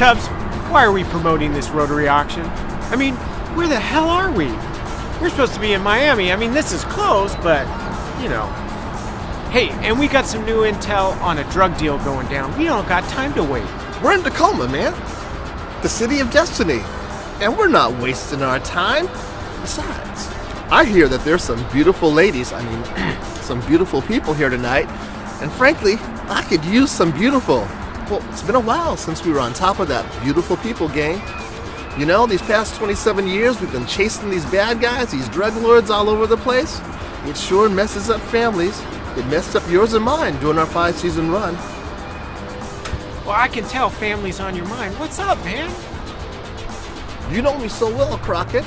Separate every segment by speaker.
Speaker 1: Tubbs, why are we promoting this Rotary auction? I mean, where the hell are we? We're supposed to be in Miami. I mean, this is close, but, you know. Hey, and we got some new intel on a drug deal going down. We don't got time to wait.
Speaker 2: We're in Tacoma, man. The city of destiny. And we're not wasting our time. Besides, I hear that there's some beautiful ladies, some beautiful people here tonight. And frankly, I could use some beautiful. Well, it's been a while since we were on top of that beautiful people game. You know, these past 27 years, we've been chasing these bad guys, these drug lords all over the place. It sure messes up families. It messed up yours and mine during our 5-season run.
Speaker 1: Well, I can tell family's on your mind. What's up, man?
Speaker 2: You know me so well, Crockett.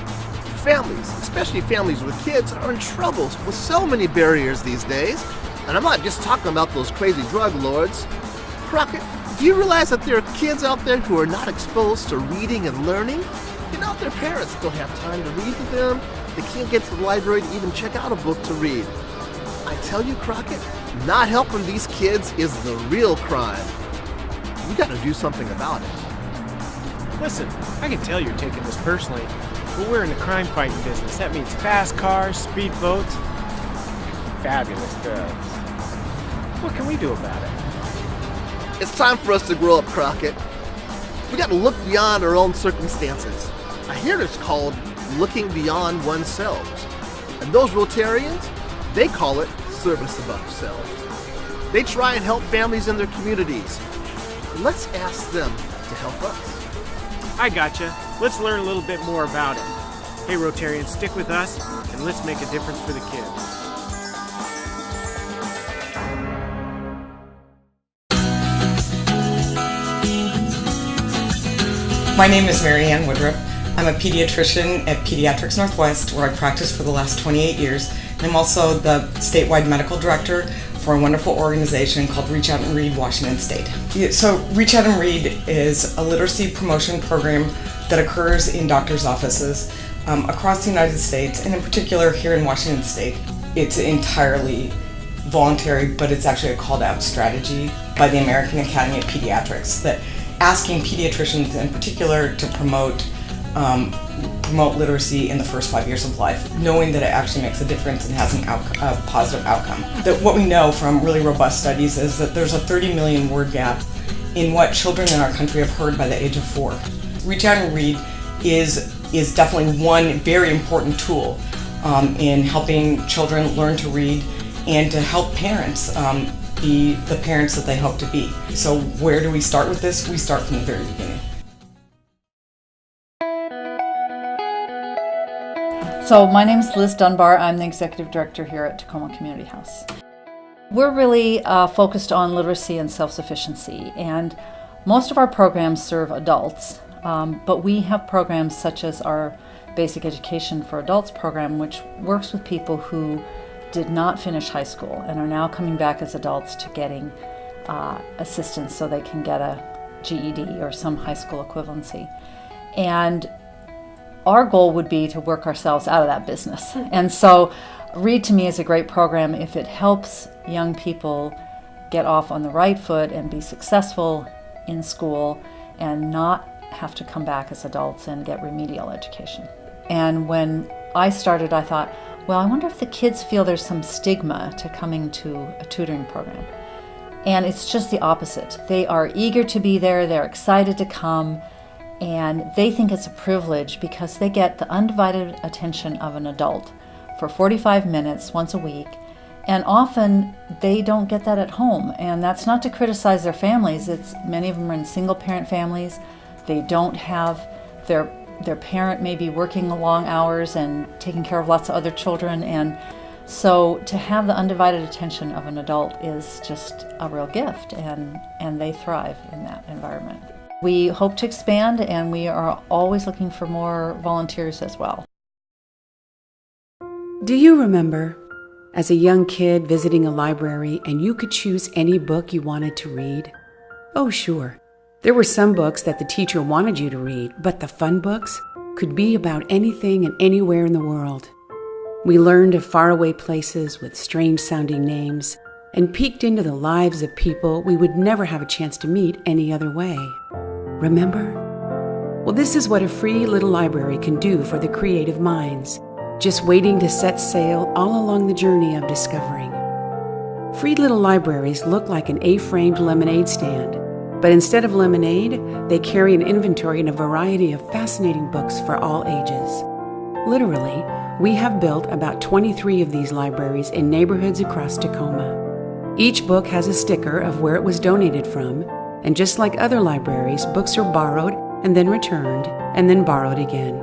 Speaker 2: Families, especially families with kids, are in trouble with so many barriers these days. And I'm not just talking about those crazy drug lords. Crockett, do you realize that there are kids out there who are not exposed to reading and learning? You know, their parents don't have time to read to them. They can't get to the library to even check out a book to read. I tell you, Crockett, not helping these kids is the real crime. You gotta do something about it.
Speaker 1: Listen, I can tell you're taking this personally, but we're in the crime-fighting business. That means fast cars, speed boats, fabulous drugs. What can we do about it?
Speaker 2: It's time for us to grow up, Crockett. We gotta look beyond our own circumstances. I hear it's called looking beyond oneself. And those Rotarians, they call it service above self. They try and help families in their communities. Let's ask them to help us.
Speaker 1: I gotcha. Let's learn a little bit more about it. Hey, Rotarians, stick with us, and let's make a difference for the kids.
Speaker 3: My name is Mary Ann Woodruff. I'm a pediatrician at Pediatrics Northwest, where I've practiced for the last 28 years. And I'm also the statewide medical director for a wonderful organization called Reach Out and Read Washington State. So Reach Out and Read is a literacy promotion program that occurs in doctors' offices across the United States, and in particular here in Washington State. It's entirely voluntary, but it's actually a called out strategy by the American Academy of Pediatrics that asking pediatricians in particular to promote literacy in the first 5 years of life, knowing that it actually makes a difference and has a positive outcome. What we know from really robust studies is that there's a 30 million word gap in what children in our country have heard by the age of 4. Reach Out and Read is definitely one very important tool in helping children learn to read and to help parents be the parents that they hope to be. So where do we start with this? We start from the very beginning.
Speaker 4: So my name is Liz Dunbar. I'm the executive director here at Tacoma Community House. We're really focused on literacy and self-sufficiency, and most of our programs serve adults, but we have programs such as our Basic Education for Adults program, which works with people who did not finish high school and are now coming back as adults to getting assistance so they can get a GED or some high school equivalency. And our goal would be to work ourselves out of that business. And so Read to me is a great program if it helps young people get off on the right foot and be successful in school and not have to come back as adults and get remedial education. And when I started, I thought, well, I wonder if the kids feel there's some stigma to coming to a tutoring program. And it's just the opposite. They are eager to be there, they're excited to come, and they think it's a privilege because they get the undivided attention of an adult for 45 minutes once a week. And often they don't get that at home. And that's not to criticize their families. It's many of them are in single parent families. They don't have their parent may be working long hours and taking care of lots of other children. And so to have the undivided attention of an adult is just a real gift, and they thrive in that environment. We hope to expand, and we are always looking for more volunteers as well.
Speaker 5: Do you remember, as a young kid visiting a library and you could choose any book you wanted to read? Oh, sure. There were some books that the teacher wanted you to read, but the fun books could be about anything and anywhere in the world. We learned of faraway places with strange-sounding names and peeked into the lives of people we would never have a chance to meet any other way. remember? Well, this is what a free little library can do for the creative minds, just waiting to set sail all along the journey of discovering. Free little libraries look like an A-framed lemonade stand, but instead of lemonade, they carry an inventory and a variety of fascinating books for all ages. Literally, we have built about 23 of these libraries in neighborhoods across Tacoma. Each book has a sticker of where it was donated from, and just like other libraries, books are borrowed and then returned and then borrowed again.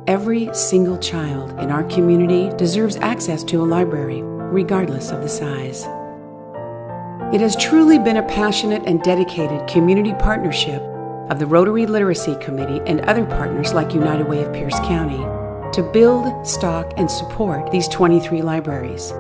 Speaker 5: Every single child in our community deserves access to a library, regardless of the size. It has truly been a passionate and dedicated community partnership of the Rotary Literacy Committee and other partners like United Way of Pierce County to build, stock, and support these 23 libraries.